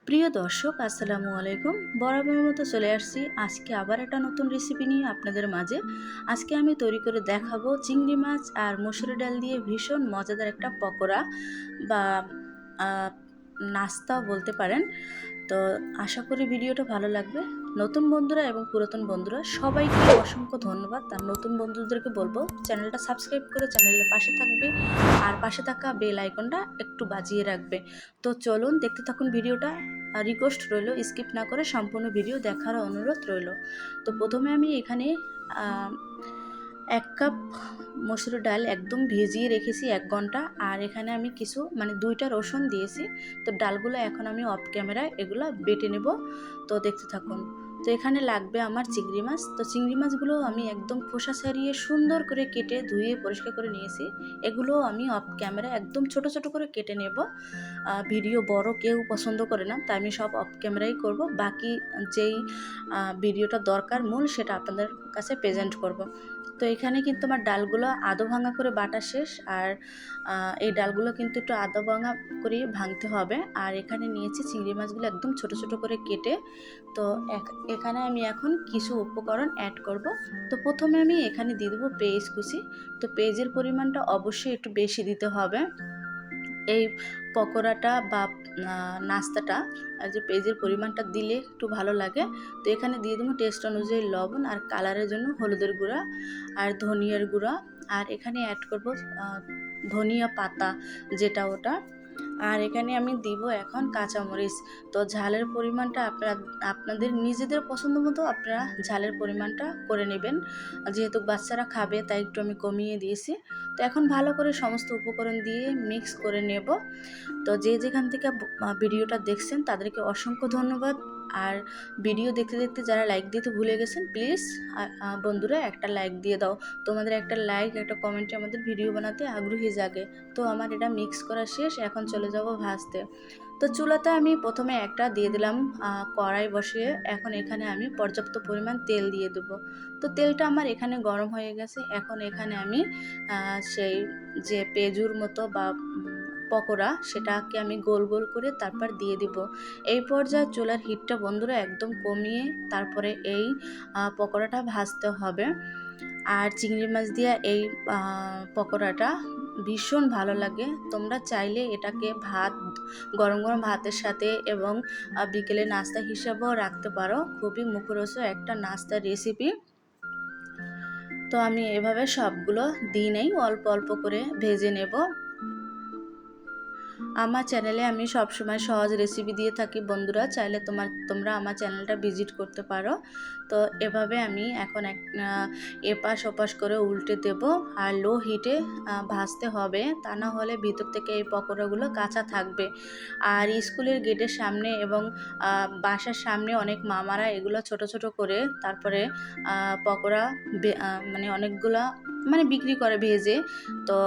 প্রিয় দর্শক আসসালামু আলাইকুম। বরাবরের মতো চলে আসছি আজকে আবার একটা নতুন রেসিপি নিয়ে আপনাদের মাঝে। আজকে আমি তৈরি করে দেখাবো চিংড়ি মাছ আর মসুর ডাল দিয়ে ভীষণ মজাদার একটা পকোড়া বা আহ, নাস্তাও বলতে পারেন। তো আশা করি ভিডিওটা ভালো লাগবে। নতুন বন্ধুরা এবং পুরাতন বন্ধুরা সবাইকে অসংখ্য ধন্যবাদ। আর নতুন বন্ধুদেরকে বলবো চ্যানেলটা সাবস্ক্রাইব করে চ্যানেলের পাশে থাকবে আর পাশে থাকা বেল আইকনটা একটু বাজিয়ে রাখবে। তো চলুন দেখতে থাকুন ভিডিওটা। রিকোয়েস্ট রইল স্কিপ না করে সম্পূর্ণ ভিডিও দেখার অনুরোধ রইল। তো প্রথমে আমি এখানে 1 কাপ মসুর ডাল একদম ভিজিয়ে রেখেছি 1 ঘন্টা। আর এখানে আমি কিছু দুইটা রসুন দিয়েছি। তো ডালগুলো এখন আমি অফ ক্যামেরায় এগুলো বেটে নেব। তো দেখতে থাকুন। তো এখানে লাগবে আমার চিংড়ি মাছ। তো চিংড়ি মাছগুলো আমি একদম খোসা ছাড়িয়ে সুন্দর করে কেটে ধুয়ে পরিষ্কার করে নিয়েছি। এগুলো আমি অফ ক্যামেরায় একদম ছোট ছোট করে কেটে নেব। ভিডিও বড় কেউ পছন্দ করে না, তাই আমি সব অফ ক্যামেরাই করব। বাকি যেই ভিডিওটা দরকার মূল সেটা আপনাদের কাছে প্রেজেন্ট করব। তো এখানে কিন্তু আমার ডালগুলো আধো ভাঙা করে বাটা শেষ। আর এই ডালগুলো কিন্তু একটু আধো ভাঙা করে ভাঙতে হবে। আর এখানে নিয়েছি চিংড়ি মাছগুলো একদম ছোট ছোট করে কেটে। তো এখানে আমি এখন কিছু উপকরণ অ্যাড করব। তো প্রথমে আমি এখানে দিয়ে দেবো পেঁয়াজ কুচি। তো পেঁয়াজের পরিমাণটা অবশ্যই একটু বেশি দিতে হবে এই পকোড়াটা বা নাস্তাটা। যে পেঁয়াজের পরিমাণটা দিলে একটু ভালো লাগে। তো এখানে দিয়ে দেবো টেস্ট অনুযায়ী লবণ, আর কালারের জন্য হলুদের গুঁড়া আর ধনিয়ার গুঁড়া। আর এখানে অ্যাড করব ধনিয়া পাতা, যেটা ওটা। আর এখানে আমি দিব এখন কাঁচামরিচ। তো ঝালের পরিমাণটা আপনাদের নিজেদের পছন্দ মতো আপনারা ঝালের পরিমাণটা করে নেবেন। যেহেতু বাচ্চারা খাবে তাই একটু আমি কমিয়ে দিয়েছি। তো এখন ভালো করে সমস্ত উপকরণ দিয়ে মিক্স করে নেব। তো যে যেখান থেকে ভিডিওটা দেখছেন তাদেরকে অসংখ্য ধন্যবাদ। আর ভিডিও দেখতে দেখতে যারা লাইক দিতে ভুলে গেছেন প্লিজ বন্ধুরা একটা লাইক দিয়ে দাও। তোমাদের একটা লাইক একটা কমেন্টে আমাদের ভিডিও বানাতে আগ্রহী জাগে। তো আমার এটা মিক্স করা শেষ, এখন চলে যাব ভাজতে। তো চুলাতে আমি প্রথমে একটা দিয়ে দিলাম কড়াই বসিয়ে। এখন এখানে আমি পর্যাপ্ত পরিমাণ তেল দিয়ে দেবো। তো তেলটা আমার এখানে গরম হয়ে গেছে। এখন এখানে আমি সেই যে পেঁয়াজুর মতো বা পকোড়া সেটাকে আমি গোল গোল করে তারপর দিয়ে দিব। এই পর্যায়ে চুলার হিটটা বন্ধুরা একদম কমিয়ে তারপরে এই পকোড়াটা ভাজতে হবে। আর চিংড়ি মাছ দিয়ে এই পকোড়াটা ভীষণ ভালো লাগে। তোমরা চাইলে এটাকে গরম গরম ভাতের সাথে এবং বিকেলে নাস্তা হিসাবেও রাখতে পারো। খুবই মুখরোচক একটা নাস্তার রেসিপি। তো আমি এভাবে সবগুলো দিই নেই, অল্প অল্প করে ভেজে নেব। আমার চ্যানেলে আমি সবসময় সহজ রেসিপি দিয়ে থাকি বন্ধুরা, চাইলে তোমরা আমার চ্যানেলটা ভিজিট করতে পারো। তো এভাবে আমি এখন এপাশ ওপাশ করে উল্টে দেব। আর লো হিটে ভাজতে হবে, তা না হলে ভিতর থেকে এই পকোড়াগুলো কাঁচা থাকবে। আর স্কুলের গেটের সামনে এবং বাসার সামনে অনেক মামারা এগুলো ছোট ছোট করে তারপরে পকোড়া অনেকগুলা বিক্রি করে ভেজে। তো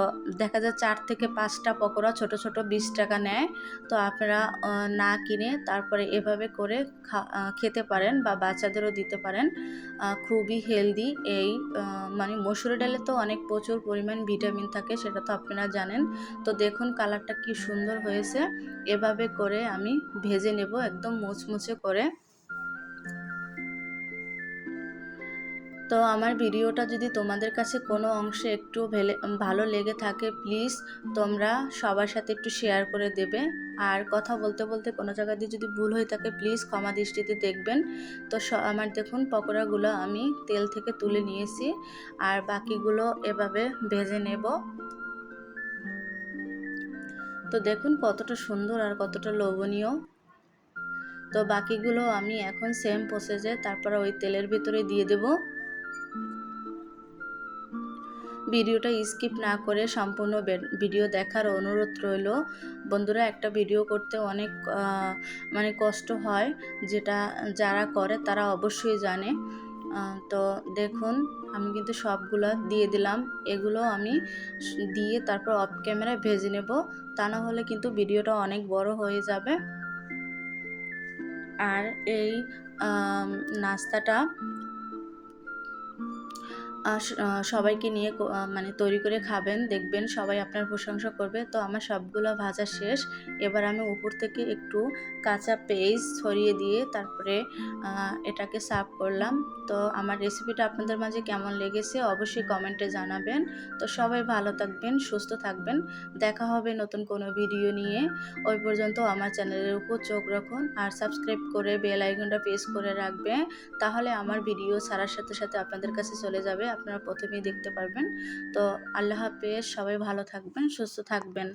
দেখা যায় 4 থেকে 5টা পকোড়া ছোট ছোট 20 টাকা নেয়। তো আপনারা না কিনে তারপরে এভাবে করে খেতে পারেন বা বাচ্চাদেরও দিতে পারেন। খুবই হেলদি এই মসুর ডালে তো অনেক প্রচুর পরিমাণ ভিটামিন থাকে, সেটা তো আপনারা জানেন। তো দেখুন কালারটা কি সুন্দর হয়েছে। এভাবে করে আমি ভেজে নেব একদম মুচমুচে করে। তো আমার ভিডিওটা যদি তোমাদের কাছে কোনো অংশে একটু ভালো লেগে থাকে প্লিজ তোমরা সবার সাথে একটু শেয়ার করে দেবে। আর কথা বলতে বলতে কোনো জায়গা দিয়ে যদি ভুল হয়ে থাকে প্লিজ ক্ষমা দৃষ্টিতে দেখবেন। তো আমার দেখুন পকোড়াগুলো আমি তেল থেকে তুলে নিয়েছি। আর বাকিগুলো এভাবে ভেজে নেব। তো দেখুন কতটা সুন্দর আর কতটা লোভনীয়। তো বাকিগুলো আমি এখন সেম প্রসেসে তারপরে ওই তেলের ভিতরে দিয়ে দেব। ভিডিওটা স্কিপ না করে সম্পূর্ণ ভিডিও দেখার অনুরোধ রইল বন্ধুরা। একটা ভিডিও করতে অনেক কষ্ট হয়, যেটা যারা করে তারা অবশ্যই জানে। তো দেখুন আমি কিন্তু সবগুলো দিয়ে দিলাম। এগুলো আমি দিয়ে তারপর অফ ক্যামেরায় ভেজে নেব, তা না হলে কিন্তু ভিডিওটা অনেক বড় হয়ে যাবে। আর এই নাস্তাটা সবাইকে নিয়ে মানে তৈরি করে খাবেন, দেখবেন সবাই আপনার প্রশংসা করবে। তো আমার সবগুলো ভাজা শেষ। এবার আমি উপর থেকে একটু কাঁচা পেঁয়াজ ছড়িয়ে দিয়ে তারপরে এটাকে সার্ভ করলাম। তো আমার রেসিপিটা আপনাদের মাঝে কেমন লেগেছে অবশ্যই কমেন্টে জানাবেন। তো সবাই ভালো থাকবেন, সুস্থ থাকবেন। দেখা হবে নতুন কোনো ভিডিও নিয়ে। ওই পর্যন্ত আমার চ্যানেলের উপর চোখ রাখুন আর সাবস্ক্রাইব করে বেল আইকনটা প্রেস করে রাখবেন। তাহলে আমার ভিডিও ছাড়ার সাথে সাথে আপনাদের কাছে চলে যাবে, আপনারা প্রথমেই দেখতে পারবেন। তো আল্লাহ হাফেজ, সবাই ভালো থাকবেন, সুস্থ থাকবেন।